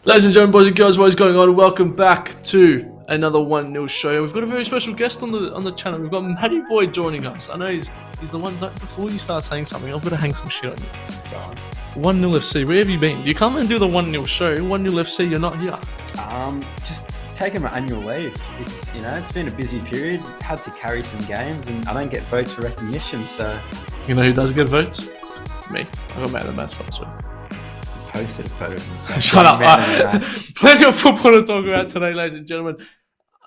Ladies and gentlemen, boys and girls, what is going on? Welcome back to another 1 Nil show. We've got a very special guest on the channel. We've got Matty Boy joining us. I know he's the one that before you start saying something, I've got to hang some shit on you. Go on. 1 Nil FC, where have you been? You come and do the 1 Nil show. 1 Nil FC, you're not here. Just taking my annual leave. It's been a busy period. Had to carry some games, and I don't get votes for recognition. So You know who does get votes? Me. I got man of the match last week. posted a photo of himself. Shut up. Plenty of football to talk about today, ladies and gentlemen.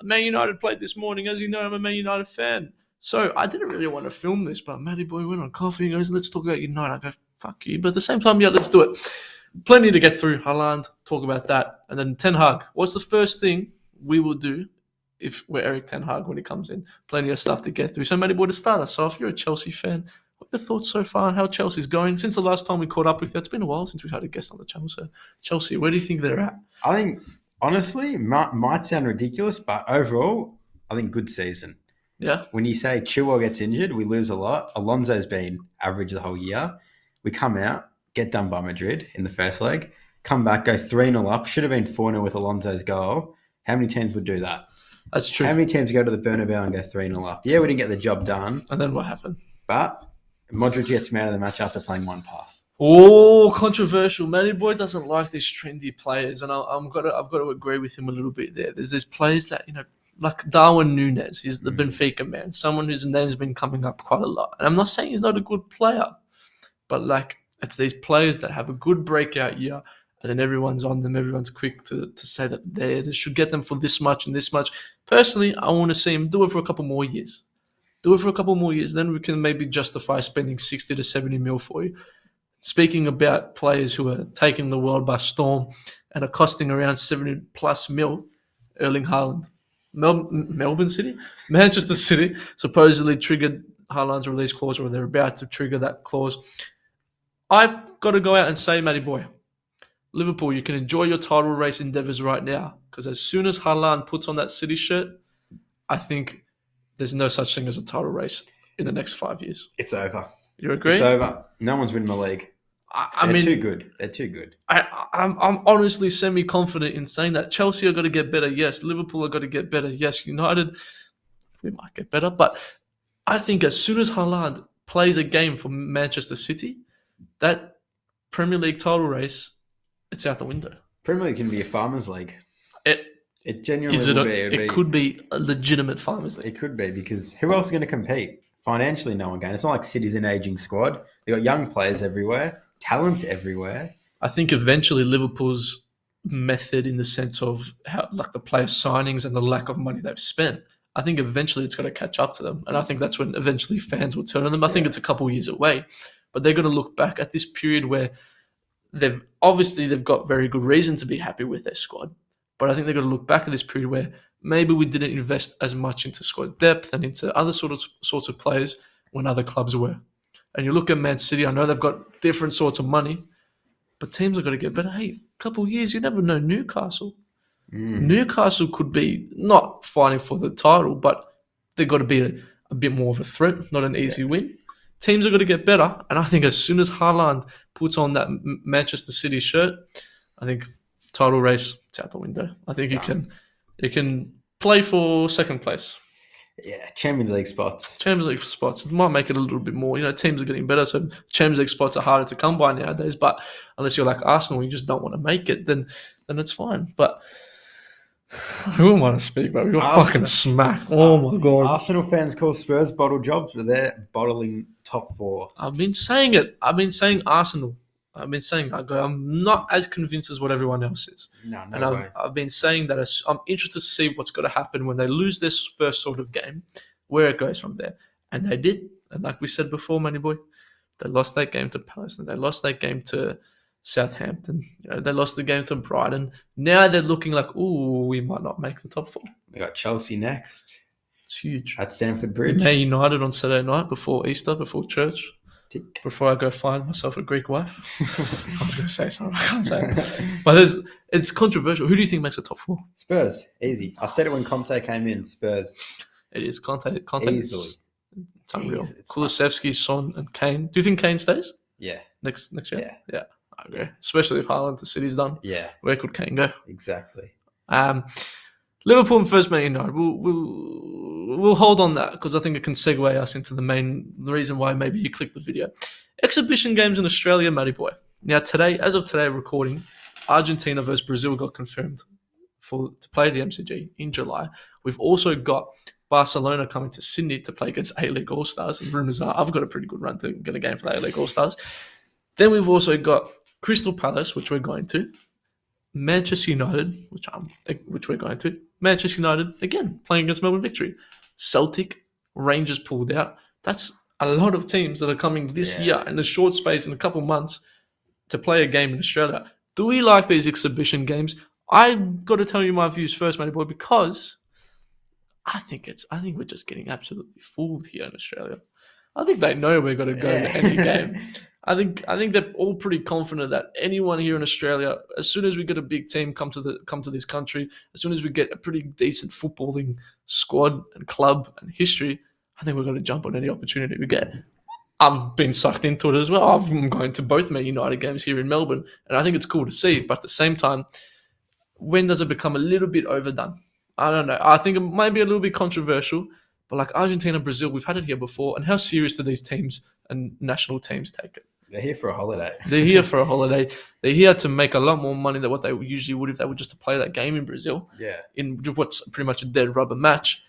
Man United played this morning. As you know, I'm a Man United fan. So I didn't really want to film this, but Matty Boy went on coffee and goes, let's talk about United. I go, fuck you. But at the same time, yeah, let's do it. Plenty to get through. Haaland, talk about that. And then Ten Hag. What's the first thing we will do if we're Eric Ten Hag when he comes in? Plenty of stuff to get through. So Matty Boy, to start us off, you're a Chelsea fan. What are your thoughts so far on how Chelsea's going? Since the last time we caught up with you, it's been a while since we've had a guest on the channel. So Chelsea, where do you think they're at? I think, honestly, might sound ridiculous, but overall, I think good season. Yeah? When you say Chilwell gets injured, we lose a lot. Alonso's been average the whole year. We come out, get done by Madrid in the first leg, come back, go 3-0 up. Should have been 4-0 with Alonso's goal. How many teams would do that? That's true. How many teams go to the Bernabeu and go 3-0 up? Yeah, we didn't get the job done, And then what happened? but Modric gets man of the match after playing one pass. Oh, controversial. Matty Boy doesn't like these trendy players, and I've got to agree with him a little bit there. There's these players that, like Darwin Núñez, he's the Benfica man, someone whose name's been coming up quite a lot. And I'm not saying he's not a good player, but it's these players that have a good breakout year, and then everyone's on them, everyone's quick to say that they should get them for this much and this much. Personally, I want to see him do it for a couple more years. Do it for a couple more years, then we can maybe justify spending 60 to 70 mil for you. Speaking about players who are taking the world by storm and are costing around 70 plus mil, Erling Haaland. Melbourne City? Manchester City supposedly triggered Haaland's release clause, or they're about to trigger that clause. I've got to go out and say, Matty Boy, Liverpool, you can enjoy your title race endeavours right now, because as soon as Haaland puts on that City shirt, I think there's no such thing as a title race in the next 5 years. It's over. You agree? It's over. No one's winning the league. They're too good. They're too good. I'm honestly semi-confident in saying that. Chelsea are going to get better, yes. Liverpool are going to get better, yes. United, we might get better. But I think as soon as Haaland plays a game for Manchester City, that Premier League title race, it's out the window. Premier League can be a farmers' league. It genuinely Is it will be. It could be a legitimate farmers' league. It could be, because who else is going to compete? Financially, no one can. It's not like City's an aging squad. They've got young players everywhere, talent everywhere. I think eventually Liverpool's method, in the sense of how, like, the player signings and the lack of money they've spent, I think eventually it's going to catch up to them. And I think that's when eventually fans will turn on them. I think it's a couple of years away. But they're going to look back at this period where they've got very good reason to be happy with their squad. But I think they've got to look back at this period where maybe we didn't invest as much into squad depth and into other sorts of players when other clubs were. And you look at Man City, I know they've got different sorts of money, but teams are going to get better. Hey, a couple of years, you never know. Newcastle. Newcastle could be not fighting for the title, but they've got to be a bit more of a threat, not an easy win. Teams are going to get better. And I think as soon as Haaland puts on that Manchester City shirt, I think title race, it's out the window. I think you can play for second place. Yeah, Champions League spots. Champions League spots. It might make it a little bit more. Teams are getting better, so Champions League spots are harder to come by nowadays. But unless you're like Arsenal, you just don't want to make it, then it's fine. But who wouldn't want to speak, bro? We got fucking smacked. Oh my God. Arsenal fans call Spurs bottle jobs, but they're bottling top four. I've been saying it. I've been saying Arsenal. I've been saying I'm not as convinced as what everyone else is. No way. I've been saying that I'm interested to see what's going to happen when they lose this first sort of game, where it goes from there. And they did. And like we said before, Manny Boy, they lost that game to Palace, and they lost that game to Southampton. They lost the game to Brighton. Now they're looking like, ooh, we might not make the top four. They got Chelsea next. It's huge. At Stamford Bridge. Man United on Saturday night before Easter, before church. Before I go find myself a Greek wife. I was going to say something, I can't say it. But it's controversial. Who do you think makes the top four? Spurs, easy. I said it when Conte came in, Spurs. It is. Conte Easily. It's unreal. It's Kulusevski, Son and Kane. Do you think Kane stays? Yeah. Next year? Yeah. agree. Especially if Haaland to City's done. Yeah, Where could Kane go? exactly. Liverpool and first Man United. We'll hold on that because I think it can segue us into the reason why maybe you clicked the video. Exhibition games in Australia, Matty boy. Now as of today, recording, Argentina versus Brazil got confirmed to play the MCG in July. We've also got Barcelona coming to Sydney to play against A-League All-Stars. And rumours are I've got a pretty good run to get a game for the A-League All-Stars. Then we've also got Crystal Palace, which we're going to. Manchester United, which we're going to. Manchester United, again, playing against Melbourne Victory. Celtic, Rangers pulled out. That's a lot of teams that are coming this year in a short space in a couple months to play a game in Australia. Do we like these exhibition games? I've got to tell you my views first, matey boy, because I think we're just getting absolutely fooled here in Australia. I think they know we're going to go to any game. I think they're all pretty confident that anyone here in Australia, as soon as we get a big team come to this country, as soon as we get a pretty decent footballing squad and club and history, I think we're going to jump on any opportunity we get. I've been sucked into it as well. I'm going to both Man United games here in Melbourne, and I think it's cool to see. But at the same time, when does it become a little bit overdone? I don't know. I think it might be a little bit controversial, but like Argentina and Brazil, we've had it here before. And how serious do these teams and national teams take it? They're here for a holiday. They're here for a holiday. They're here to make a lot more money than what they usually would if they were just to play that game in Brazil. Yeah. In what's pretty much a dead rubber match.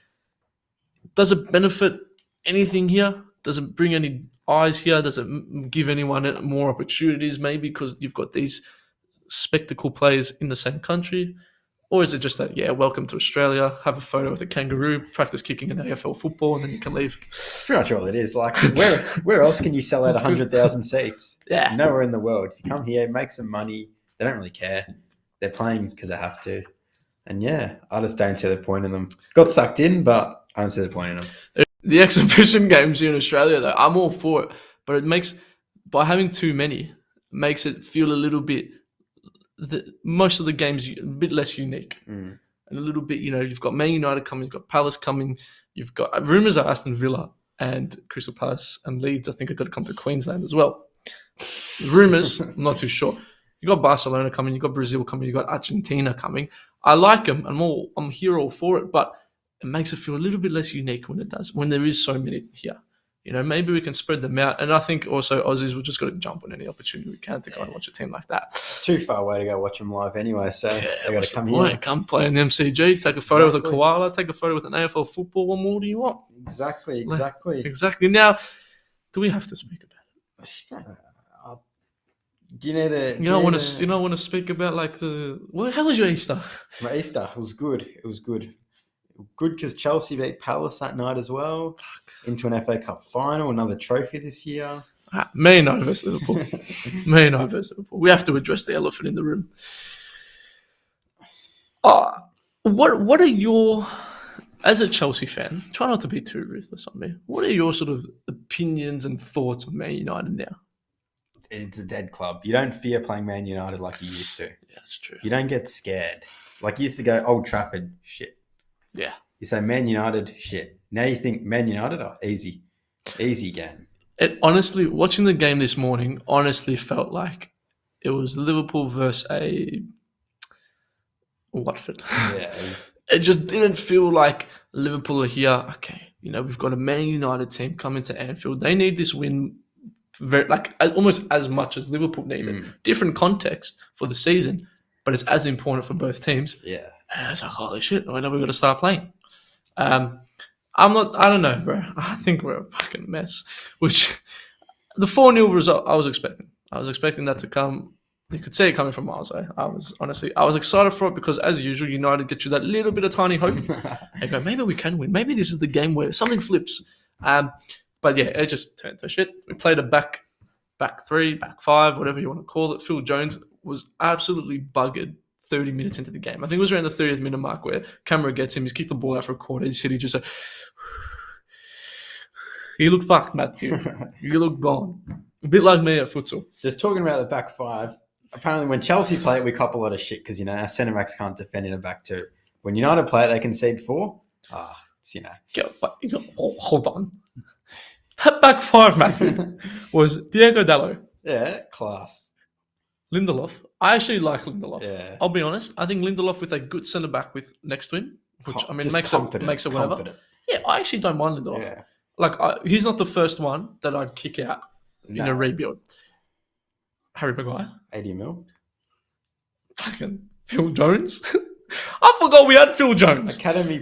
Does it benefit anything here? Does it bring any eyes here? Does it give anyone more opportunities maybe because you've got these spectacle players in the same country? Or is it just that, welcome to Australia, have a photo with a kangaroo, practice kicking in AFL football, and then you can leave? Pretty much all it is. Like, where else can you sell out 100,000 seats? Yeah. Nowhere in the world. You come here, make some money. They don't really care. They're playing because they have to. And I just don't see the point in them. Got sucked in, but I don't see the point in them. The exhibition games here in Australia, though, I'm all for it. But by having too many, makes it feel a little bit... most of the games a bit less unique and a little bit, you've got Man United coming, you've got Palace coming, you've got rumours are Aston Villa and Crystal Palace and Leeds, I think, are going to come to Queensland as well. Rumours, I'm not too sure. You've got Barcelona coming, you've got Brazil coming, you've got Argentina coming. I like them, and I'm here all for it, but it makes it feel a little bit less unique when there is so many here. Maybe we can spread them out. And I think also Aussies will just got to jump on any opportunity we can to go and watch a team like that. Too far away to go watch them live anyway, so they got to come here. Come play in the MCG, take a photo with a koala, take a photo with an AFL football. What more do you want? Exactly. Now, do we have to speak about it? Do you need to... You don't want to speak about like the... How was your Easter? My Easter was good. It was good. Good because Chelsea beat Palace that night as well. Into an FA Cup final, another trophy this year. Man United versus Liverpool. Man United versus Liverpool. We have to address the elephant in the room. What are your... As a Chelsea fan, try not to be too ruthless on me. What are your sort of opinions and thoughts on Man United now? It's a dead club. You don't fear playing Man United like you used to. Yeah, that's true. You don't get scared. Like you used to go, Old Trafford, shit. Yeah. You say Man United, shit. Now you think Man United, easy. Easy game. It honestly, watching the game this morning, honestly felt like it was Liverpool versus a Watford. Yeah. It just didn't feel like Liverpool are here. Okay, we've got a Man United team coming to Anfield. They need this win almost as much as Liverpool need it. Different context for the season, but it's as important for both teams. Yeah. And it's like, holy shit, I know we've got to start playing. I don't know, bro. I think we're a fucking mess. Which, the 4-0 result, I was expecting. I was expecting that to come. You could see it coming from miles away. I was excited for it because, as usual, United get you that little bit of tiny hope. And go, maybe we can win. Maybe this is the game where something flips. But yeah, it just turned to shit. We played a back 3, back 5, whatever you want to call it. Phil Jones was absolutely buggered 30 minutes into the game. I think it was around the 30th minute mark where camera gets him. He's kicked the ball out for a quarter. He said he just he looked fucked, Matthew. You looked gone. A bit like me at futsal. Just talking about the back 5. Apparently, when Chelsea play it, we cop a lot of shit because our centre backs can't defend in a back 2. When United play it, they concede 4. Hold on. That back 5, Matthew, was Diego Dallo. Yeah, class. Lindelof. I actually like Lindelof. Yeah. I'll be honest. I think Lindelof with a good centre back with next to him, which I mean Just makes confident, it whatever. confident. Yeah, I actually don't mind Lindelof. Yeah. Like he's not the first one that I'd kick out in a rebuild. Harry Maguire, 80 mil. fucking Phil Jones. I forgot we had Phil Jones. Academy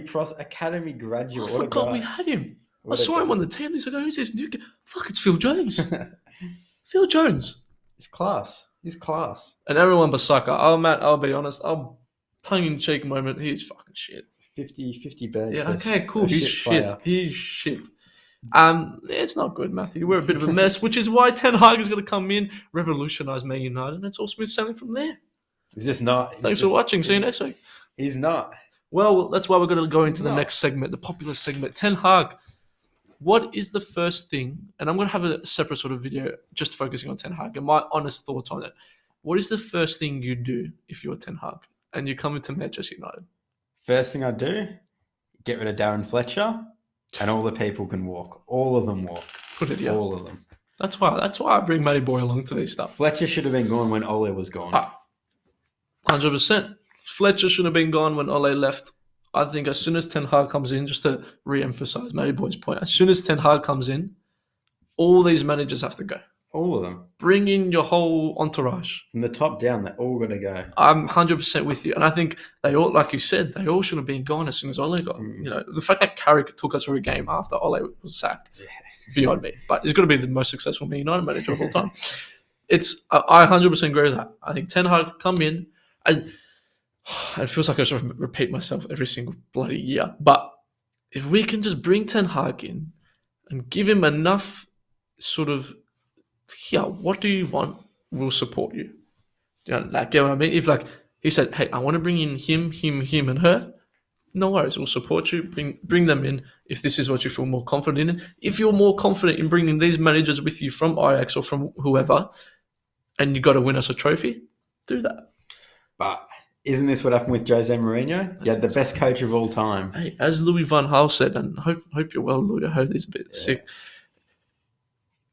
graduate. I What a forgot guy. we had him. What I a saw him guy. on the team. He's like, who's this new guy? Fuck, it's Phil Jones. Phil Jones. He's class. He's class. And everyone but Saka. Oh, Matt, I'll be honest. I'll tongue-in-cheek moment. He's fucking shit. 50 bags. Yeah, okay, cool. a He's shit player. shit. He's shit. It's not good, Matthew. We're a bit of a mess, which is why Ten Hag is going to come in, revolutionise Man United, and it's all smooth sailing from there. He's just not. Thanks for watching. See you next week. He's not. Well, that's why we're going to go into the next segment, the popular segment. Ten Hag. What is the first thing? And I'm going to have a separate sort of video just focusing on Ten Hag and my honest thoughts on it. What is the first thing you do if you're Ten Hag and you come into Manchester United? First thing I do, get rid of Darren Fletcher, and all the people can walk. All of them walk. Put it, yeah. All of them. That's why I bring Matty Boy along to these stuff. Fletcher should have been gone when Ole was gone. 100%. Fletcher should have been gone when Ole left. I think as soon as Ten Hag comes in, just to re-emphasize Matty Boy's point, as soon as Ten Hag comes in, all these managers have to go. All of them. Bring in your whole entourage. From the top down, they're all got to go. I'm 100% with you. And I think they all, like you said, they all should have been gone as soon as Ole got. You know, the fact that Carrick took us through a game after Ole was sacked, beyond me. But he's going to be the most successful Man United manager of all time. I 100% agree with that. I think Ten Hag come in, and it feels like I sort of repeat myself every single bloody year. But if we can just bring Ten Hag in and give him enough sort of, what do you want? We'll support you. You know, like, get what I mean? If like he said, hey, I want to bring in him, and her, no worries, we'll support you. Bring them in if this is what you feel more confident in. If you're more confident in bringing these managers with you from Ajax or from whoever, and you got to win us a trophy, do that. But isn't this what happened with Jose Mourinho? You had the best coach of all time. Hey, as Louis van Gaal said, and hope you're well, Louis. I heard he's a bit sick.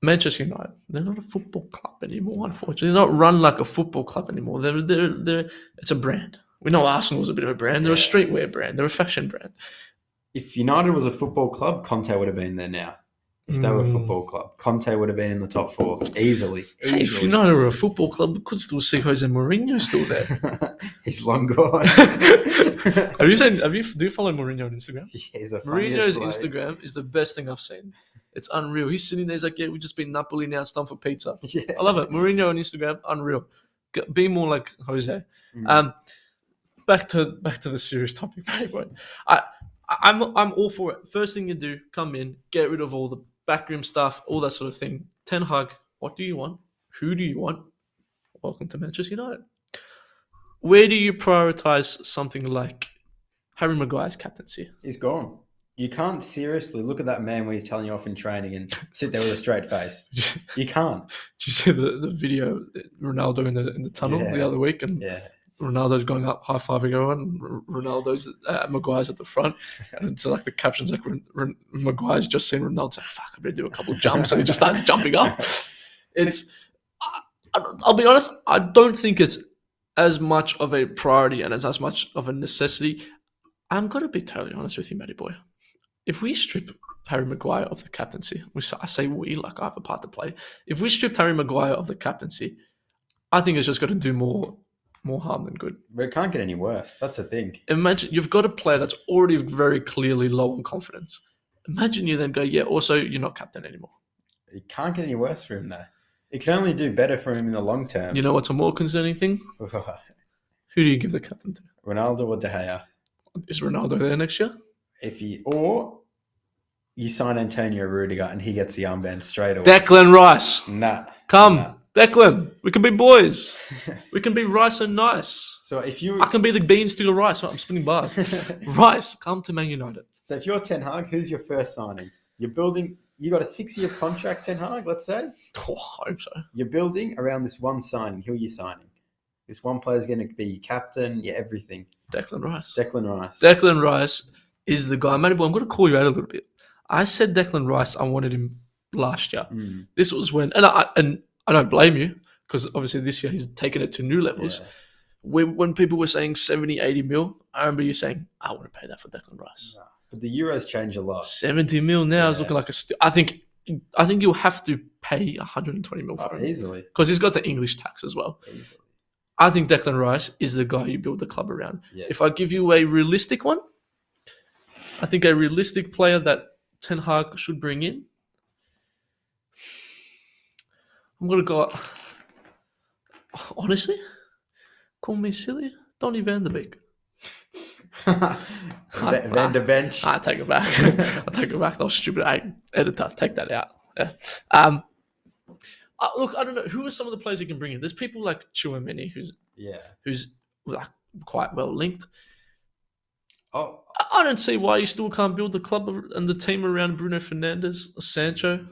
Manchester United, they're not a football club anymore, unfortunately. They're not run like a football club anymore. It's a brand. We know Arsenal's a bit of a brand. They're a streetwear brand. They're a fashion brand. If United was a football club, Conte would have been there now. If they were a football club, Conte would have been in the top four easily. Hey, if United were a football club, we could still see Jose Mourinho still there. He's long gone. Do you follow Mourinho on Instagram? Yeah, he's a Mourinho's Instagram is the best thing I've seen. It's unreal. He's sitting there, he's like, we've just been Napoli, now it's time for pizza. Yeah. I love it. Mourinho on Instagram, unreal. Be more like Jose. Back to the serious topic, mate. I'm all for it. First thing you do, come in, get rid of all the backroom stuff, all that sort of thing. Ten Hag, what do you want? Who do you want? Welcome to Manchester United. Where do you prioritise something like Harry Maguire's captaincy? He's gone. You can't seriously look at that man when he's telling you off in training and sit there with a straight face. You can't. Did you see the video Ronaldo in the tunnel the other week, and Ronaldo's going up, high-fiving everyone, and Ronaldo's Maguire's at the front, and it's like the caption's like Maguire's just seen Ronaldo say, "Fuck, I better do a couple of jumps," and he just starts jumping up. I'll be honest, I don't think it's as much of a priority and as much of a necessity. I'm gonna be totally honest with you, Matty Boy. If we strip Harry Maguire of the captaincy, I say we, like I have a part to play. If we stripped Harry Maguire of the captaincy, I think it's just going to do more harm than good. But it can't get any worse. That's the thing. Imagine you've got a player that's already very clearly low on confidence. Imagine you then go, also you're not captain anymore. It can't get any worse for him though. It can only do better for him in the long term. You know what's a more concerning thing? Who do you give the captain to? Ronaldo or De Gea? Is Ronaldo there next year? Or you sign Antonio Rudiger and he gets the armband straight away. Declan Rice. Nah. Come. Declan. We can be boys. We can be Rice and Nice. So I can be the beans to your Rice. I'm spinning bars. Rice, come to Man United. So if you're Ten Hag, who's your first signing? You got a 6-year contract, Ten Hag, let's say? Oh, I hope so. You're building around this one signing. Who are you signing? This one player's going to be your captain, your everything. Declan Rice. Declan Rice is the guy. Matty Boy, I'm going to call you out a little bit. I said Declan Rice, I wanted him last year. This was when, and I don't blame you. because obviously this year he's taken it to new levels. Yeah. When people were saying 70, 80 mil, I remember you saying, I wouldn't pay that for Declan Rice. No. But the Euros change a lot. 70 mil now is Yeah. looking like a steal. I think you'll have to pay 120 mil for him. Easily. Because he's got the English tax as well. Easily. I think Declan Rice is the guy you build the club around. Yeah. If I give you a realistic one, I think a realistic player that Ten Hag should bring in, I'm going to go, honestly, call me silly, Donny van der Beek. Van der Bench. I take it back. I take it back. That was stupid. Editor, take that out. Yeah. Look, I don't know. Who are some of the players you can bring in? There's people like Chouameni, who's like quite well linked. Oh, I don't see why you still can't build the club and the team around Bruno Fernandes, Sancho.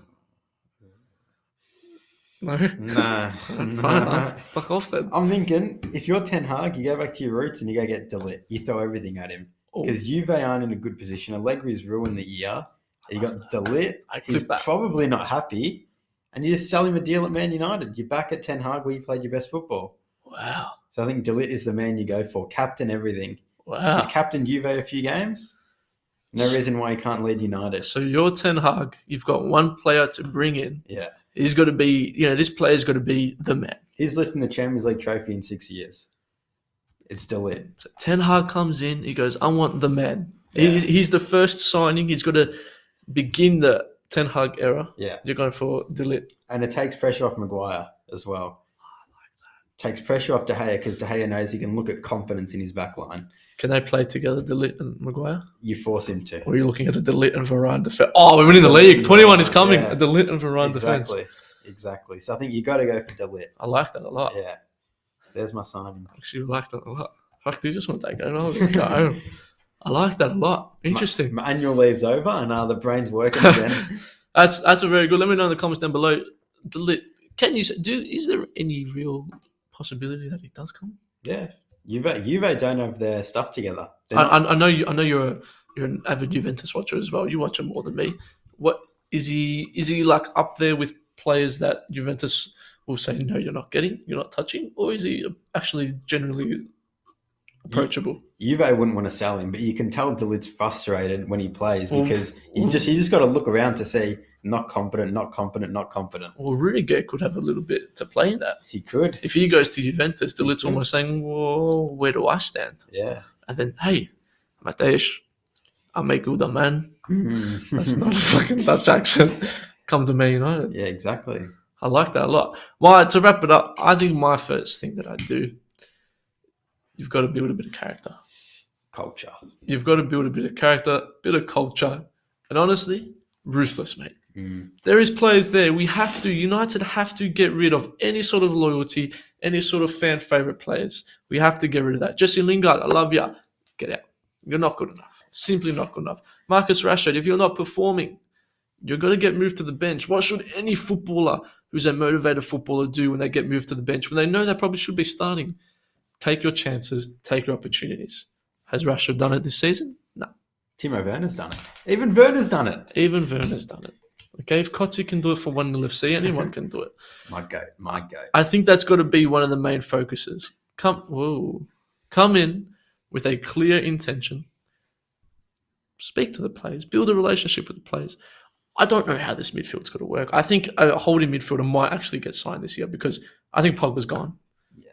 No. nah. Fine, fuck off then. I'm thinking, if you're Ten Hag, you go back to your roots and you go get De Ligt. You throw everything at him. Because Juve aren't in a good position. Allegri's ruined the year. You got De Ligt. He's probably not happy. And you just sell him a deal at Man United. You're back at Ten Hag where you played your best football. Wow. So I think De Ligt is the man you go for. Captain everything. Wow. He's captained Juve a few games. No reason why he can't lead United. So you're Ten Hag. You've got one player to bring in. Yeah. He's got to be, this player's got to be the man. He's lifting the Champions League trophy in 6 years. It's De Ligt. So Ten Hag comes in. He goes, I want the man. Yeah. He's the first signing. He's got to begin the Ten Hag era. Yeah. You're going for De Ligt. And it takes pressure off Maguire as well. I like that. Takes pressure off De Gea because De Gea knows he can look at confidence in his back line. Can they play together, De Ligt and Maguire? You force him to. Or are you looking at a De Ligt and Varane defense? Oh, we're winning the league. 21 is coming. Yeah. A De Ligt and Varane defense. Exactly. So I think you got to go for De Ligt. I like that a lot. Yeah. There's my signing. Actually, I like that a lot. Fuck, do you just want to take it over? I like that a lot. Interesting. My annual leave's over and the brain's working again. That's a very good. Let me know in the comments down below. De Ligt, is there any real possibility that he does come? Yeah. Juve don't have their stuff together. I know you're an avid Juventus watcher as well. You watch him more than me. What is he like up there with players that Juventus will say no, you're not touching, or is he actually generally approachable? Juve wouldn't want to sell him, but you can tell De Ligt's frustrated when he plays because you just got to look around to see not competent. Well, Rudiger could have a little bit to play in that. He could. If he goes to Juventus, De Ligt's almost saying, well, where do I stand? Yeah. And then, hey, Mateusz, I make you the man. That's not a fucking Dutch accent. Come to Man United. Yeah, exactly. I like that a lot. Well, to wrap it up, I think my first thing that I do, you've got to build a bit of character. Culture. You've got to build a bit of character, bit of culture, and honestly, ruthless, mate. There is players there. United have to get rid of any sort of loyalty, any sort of fan favourite players. We have to get rid of that. Jesse Lingard, I love you. Get out. You're not good enough. Simply not good enough. Marcus Rashford, if you're not performing, you're going to get moved to the bench. What should any footballer who's a motivated footballer do when they get moved to the bench, when they know they probably should be starting? Take your chances. Take your opportunities. Has Rashford done it this season? No. Timo Werner's done it. Even Werner's done it. Okay, if Kotzi can do it for 1 NIL FC, anyone can do it. My goat. I think that's got to be one of the main focuses. Come in with a clear intention. Speak to the players. Build a relationship with the players. I don't know how this midfield's going to work. I think a holding midfielder might actually get signed this year because I think Pogba's gone. Yeah.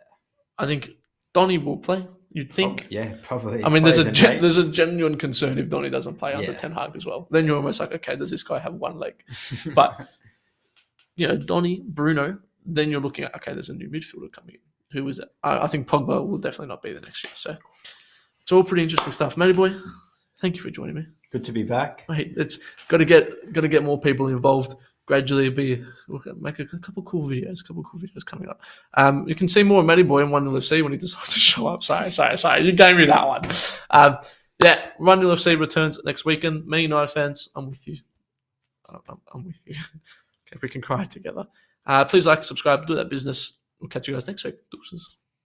I think Donny will play. You'd think. Probably. I mean, there's a genuine concern if Donny doesn't play under Ten Hag as well. Then you're almost like, okay, does this guy have one leg? But, Donny, Bruno, then you're looking at, okay, there's a new midfielder coming in. Who is it? I think Pogba will definitely not be the next year. So it's all pretty interesting stuff. Matty boy, thank you for joining me. Good to be back. Mate, it's got to get more people involved. Gradually make a couple cool videos coming up. You can see more of Matty Boy in 1 NIL FC when he decides to show up. Sorry. You gave me that one. 1 NIL FC returns next weekend. Me, United fans, I'm with you. I'm with you. Okay, we can cry together. Please like, subscribe, do that business. We'll catch you guys next week. Deuces.